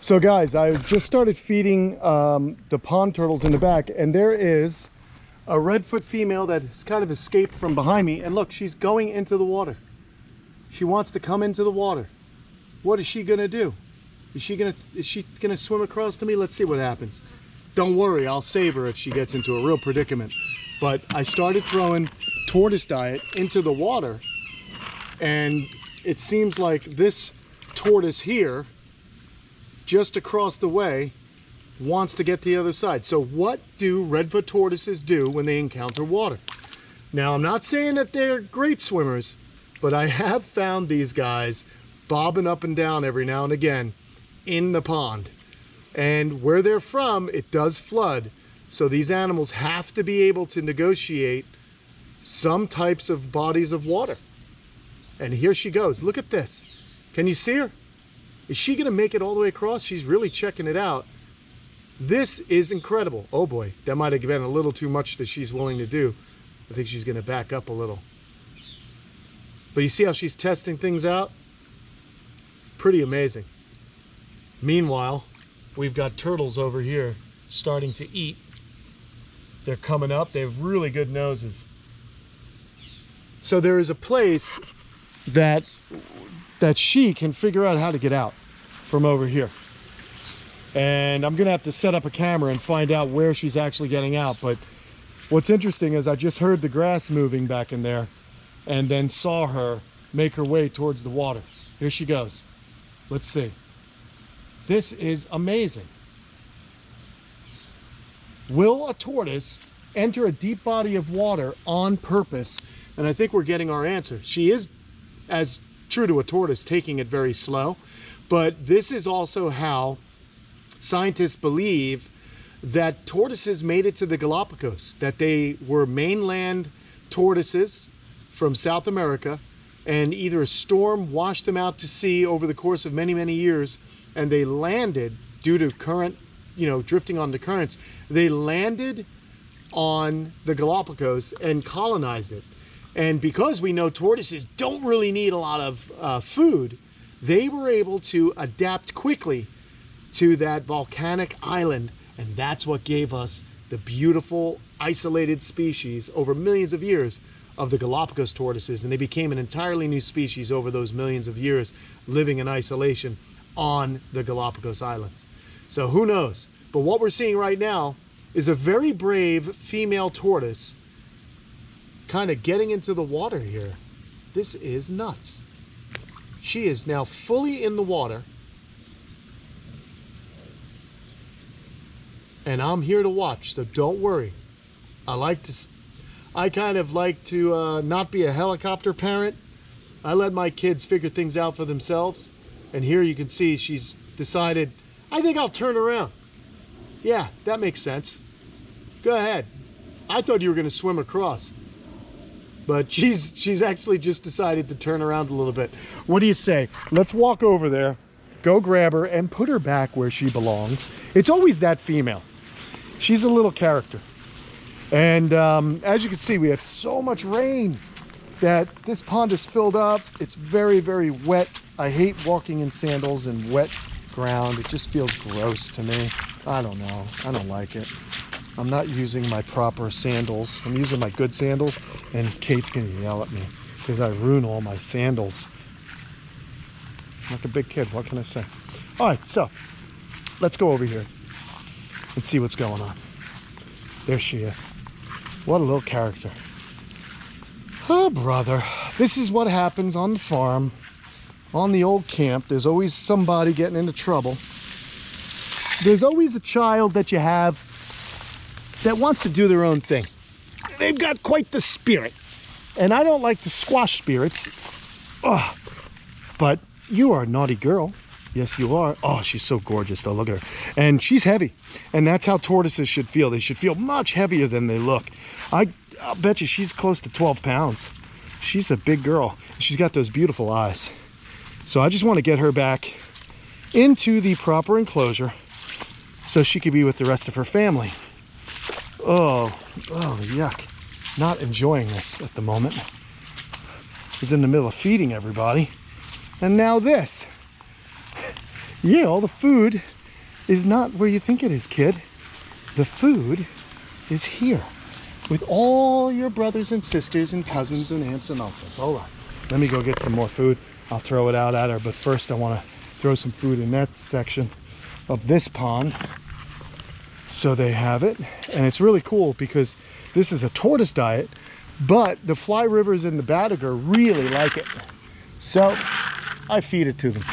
So guys, I just started feeding the pond turtles in the back, and there is a redfoot female that has kind of escaped from behind me, and look, she's going into the water. She wants to come into the water. What is she gonna do? Is she gonna swim across to me? Let's see what happens. Don't worry, I'll save her if she gets into a real predicament. But I started throwing tortoise diet into the water, and it seems like this tortoise here, just across the way, wants to get to the other side. So what do redfoot tortoises do when they encounter water? Now, I'm not saying that they're great swimmers, but I have found these guys bobbing up and down every now and again in the pond. And where they're from, it does flood. So these animals have to be able to negotiate some types of bodies of water. And here she goes. Look at this. Can you see her? Is she gonna make it all the way across? She's really checking it out. This is incredible. Oh boy, that might have been a little too much that she's willing to do. I think she's gonna back up a little. But you see how she's testing things out? Pretty amazing. Meanwhile, we've got turtles over here starting to eat. They're coming up. They have really good noses. So there is a place that she can figure out how to get out from over here. And I'm gonna have to set up a camera and find out where she's actually getting out. But what's interesting is I just heard the grass moving back in there and then saw her make her way towards the water. Here she goes. Let's see. This is amazing. Will a tortoise enter a deep body of water on purpose? And I think we're getting our answer. She is, as true to a tortoise, taking it very slow. But this is also how scientists believe that tortoises made it to the Galapagos, that they were mainland tortoises from South America, and either a storm washed them out to sea over the course of many, many years, and they landed due to current, drifting on the currents. They landed on the Galapagos and colonized it. And because we know tortoises don't really need a lot of food, they were able to adapt quickly to that volcanic island. And that's what gave us the beautiful isolated species over millions of years of the Galapagos tortoises. And they became an entirely new species over those millions of years living in isolation on the Galapagos Islands. So who knows? But what we're seeing right now is a very brave female tortoise kind of getting into the water here. This is nuts. She is now fully in the water. And I'm here to watch, so don't worry. I kind of like to not be a helicopter parent. I let my kids figure things out for themselves. And here you can see she's decided, I think I'll turn around. Yeah, that makes sense. Go ahead. I thought you were gonna swim across. But she's actually just decided to turn around a little bit. What do you say? Let's walk over there, go grab her, and put her back where she belongs. It's always that female. She's a little character. And as you can see, we have so much rain that this pond is filled up. It's very, very wet. I hate walking in sandals in wet ground. It just feels gross to me. I don't know. I don't like it. I'm not using my proper sandals. I'm using my good sandals, and Kate's gonna yell at me because I ruin all my sandals. I'm like a big kid, what can I say? All right, so let's go over here and see what's going on. There she is. What a little character. Oh, brother. This is what happens on the farm, on the old camp. There's always somebody getting into trouble. There's always a child that you have that wants to do their own thing. They've got quite the spirit. And I don't like to squash spirits. Oh, but you are a naughty girl. Yes, you are. Oh, she's so gorgeous though. Look at her. And she's heavy. And that's how tortoises should feel. They should feel much heavier than they look. I'll bet you she's close to 12 pounds. She's a big girl. She's got those beautiful eyes. So I just want to get her back into the proper enclosure so she could be with the rest of her family. Oh, yuck. Not enjoying this at the moment. He's in the middle of feeding everybody. And now this. Yeah, all the food is not where you think it is, kid. The food is here with all your brothers and sisters and cousins and aunts and uncles. Hold on. Let me go get some more food. I'll throw it out at her, but first I want to throw some food in that section of this pond. So they have it, and it's really cool because this is a tortoise diet, but the fly rivers and the badager really like it. So I feed it to them,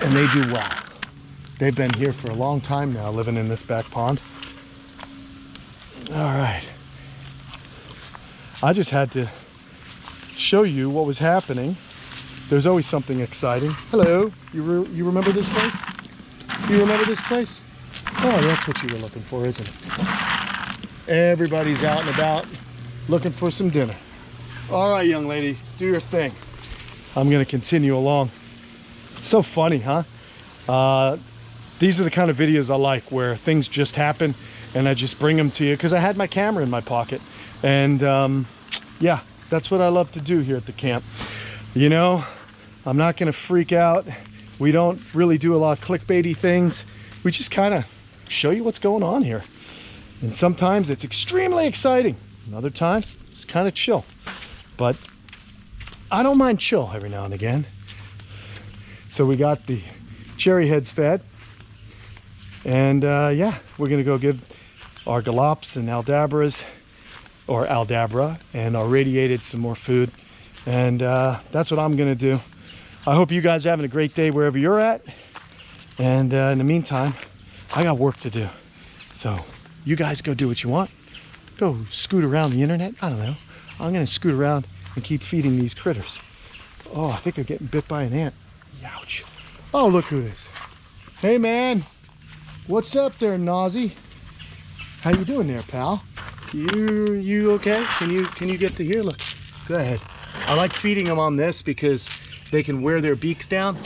and they do well. They've been here for a long time now, living in this back pond. All right. I just had to show you what was happening. There's always something exciting. Hello, you remember this place? You remember this place? Oh, that's what you were looking for, isn't it? Everybody's out and about looking for some dinner. All right, young lady, do your thing. I'm gonna continue along. So funny, huh? These are the kind of videos I like, where things just happen and I just bring them to you because I had my camera in my pocket. And yeah, that's what I love to do here at the camp. You know, I'm not gonna freak out. We don't really do a lot of clickbaity things. We just kind of show you what's going on here. And sometimes it's extremely exciting. And other times it's kind of chill. But I don't mind chill every now and again. So we got the cherry heads fed. And yeah, we're gonna go give our galops and aldabras, or aldabra, and our radiated some more food. And that's what I'm gonna do. I hope you guys are having a great day wherever you're at. And in the meantime, I got work to do. So you guys go do what you want. Go scoot around the internet. I don't know. I'm gonna scoot around and keep feeding these critters. Oh, I think I'm getting bit by an ant. Ouch. Oh, look who it is. Hey man, what's up there, Nazi? How you doing there, pal? You okay? Can you get to here? Look, go ahead. I like feeding them on this because they can wear their beaks down,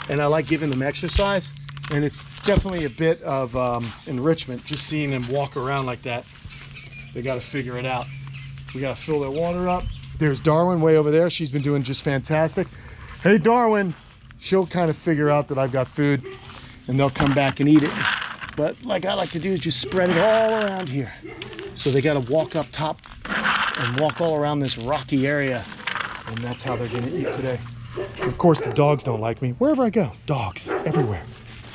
and I like giving them exercise, and it's definitely a bit of enrichment just seeing them walk around like that. They got to figure it out. We got to fill their water up. There's Darwin way over there. She's been doing just fantastic. Hey Darwin, she'll kind of figure out that I've got food and they'll come back and eat it. But like I like to do is just spread it all around here. So they got to walk up top and walk all around this rocky area, and that's how they're going to eat today. Of course the dogs don't like me. Wherever I go, dogs everywhere.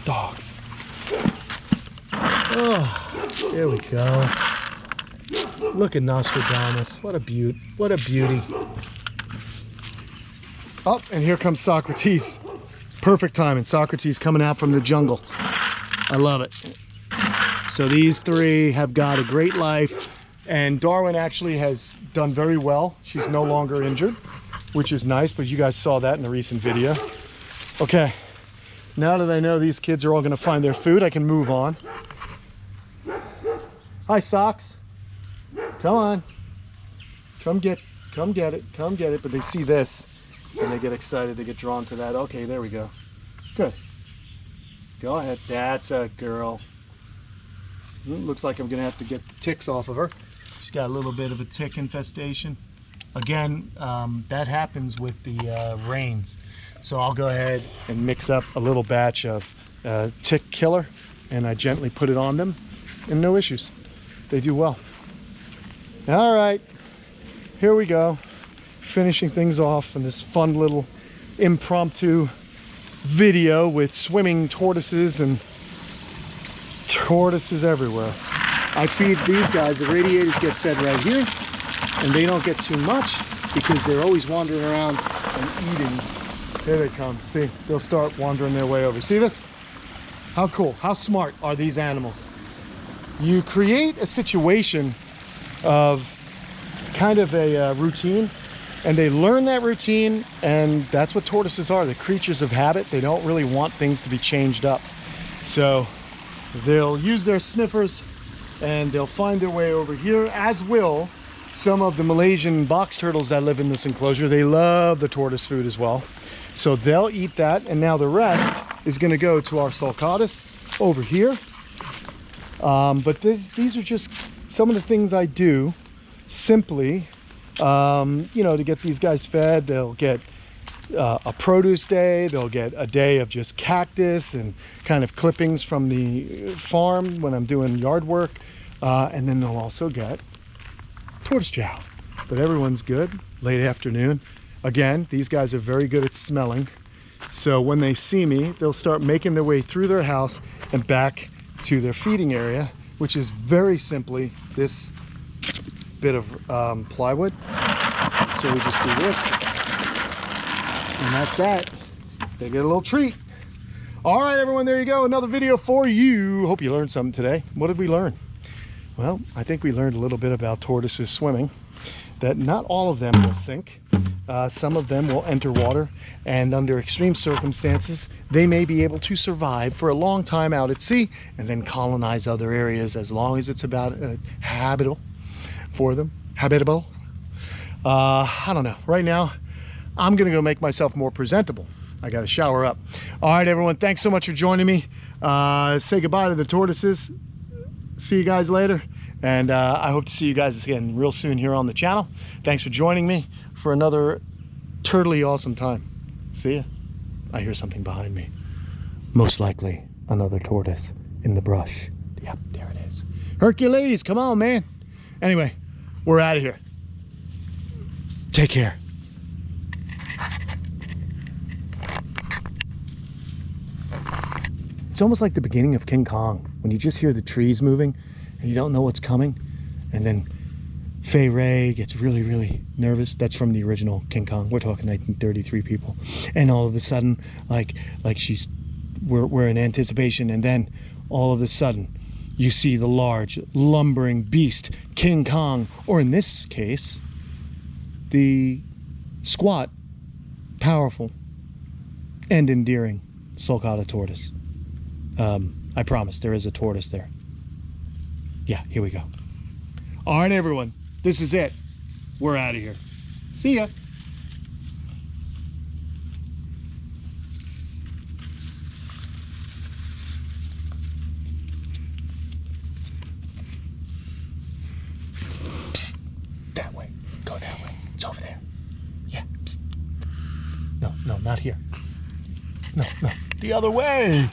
Dogs. Oh, there we go. Look at Nostradamus. What a beaut. What a beauty. Oh, and here comes Socrates. Perfect timing. Socrates coming out from the jungle. I love it. So these three have got a great life, and Darwin actually has done very well. She's no longer injured, which is nice, but you guys saw that in a recent video. Okay, now that I know these kids are all gonna find their food, I can move on. Hi, Socks. Come on. Come get it, come get it. But they see this and they get excited, they get drawn to that. Okay, there we go. Good. Go ahead. That's a girl. Looks like I'm gonna have to get the ticks off of her. She's got a little bit of a tick infestation. Again, that happens with the rains. So I'll go ahead and mix up a little batch of tick killer, and I gently put it on them, and no issues. They do well. All right, here we go. Finishing things off in this fun little impromptu video with swimming tortoises and tortoises everywhere. I feed these guys, the radiators get fed right here, and they don't get too much because they're always wandering around and eating. Here they come. See, they'll start wandering their way over. See this? How cool, how smart are these animals? You create a situation of kind of a routine, and they learn that routine, and that's what tortoises are. They're creatures of habit. They don't really want things to be changed up. So they'll use their sniffers and they'll find their way over here, as will some of the Malaysian box turtles that live in this enclosure. They love the tortoise food as well. So they'll eat that, and now the rest is gonna go to our sulcatus over here. But these are just some of the things I do simply, you know, to get these guys fed. They'll get a produce day. They'll get a day of just cactus and kind of clippings from the farm when I'm doing yard work. And then they'll also get tortoise chow. But everyone's good. Late afternoon. Again, these guys are very good at smelling. So when they see me, they'll start making their way through their house and back to their feeding area, which is very simply this bit of plywood. So we just do this, and that's that. They get a little treat. All right, everyone, there you go. Another video for you. Hope you learned something today. What did we learn? Well, I think we learned a little bit about tortoises swimming, that not all of them will sink. Some of them will enter water, and under extreme circumstances, they may be able to survive for a long time out at sea and then colonize other areas as long as it's about habitable for them. Habitable. I don't know. Right now, I'm going to go make myself more presentable. I got to shower up. All right, everyone. Thanks so much for joining me. Say goodbye to the tortoises. See you guys later. And I hope to see you guys again real soon here on the channel. Thanks for joining me for another totally awesome time. See ya. I hear something behind me. Most likely another tortoise in the brush. Yep, there it is. Hercules, come on, man. Anyway, we're out of here. Take care. It's almost like the beginning of King Kong, when you just hear the trees moving and you don't know what's coming, and then Fay Ray gets really, really nervous. That's from the original King Kong. We're talking 1933 people. And all of a sudden, like we're in anticipation, and then all of a sudden you see the large, lumbering beast, King Kong, or in this case, the squat, powerful, and endearing sulcata tortoise. I promise there is a tortoise there. Yeah, here we go. All right, everyone, this is it. We're out of here. See ya. Psst. That way. Go that way. It's over there. Yeah. Psst. No, not here. No, the other way.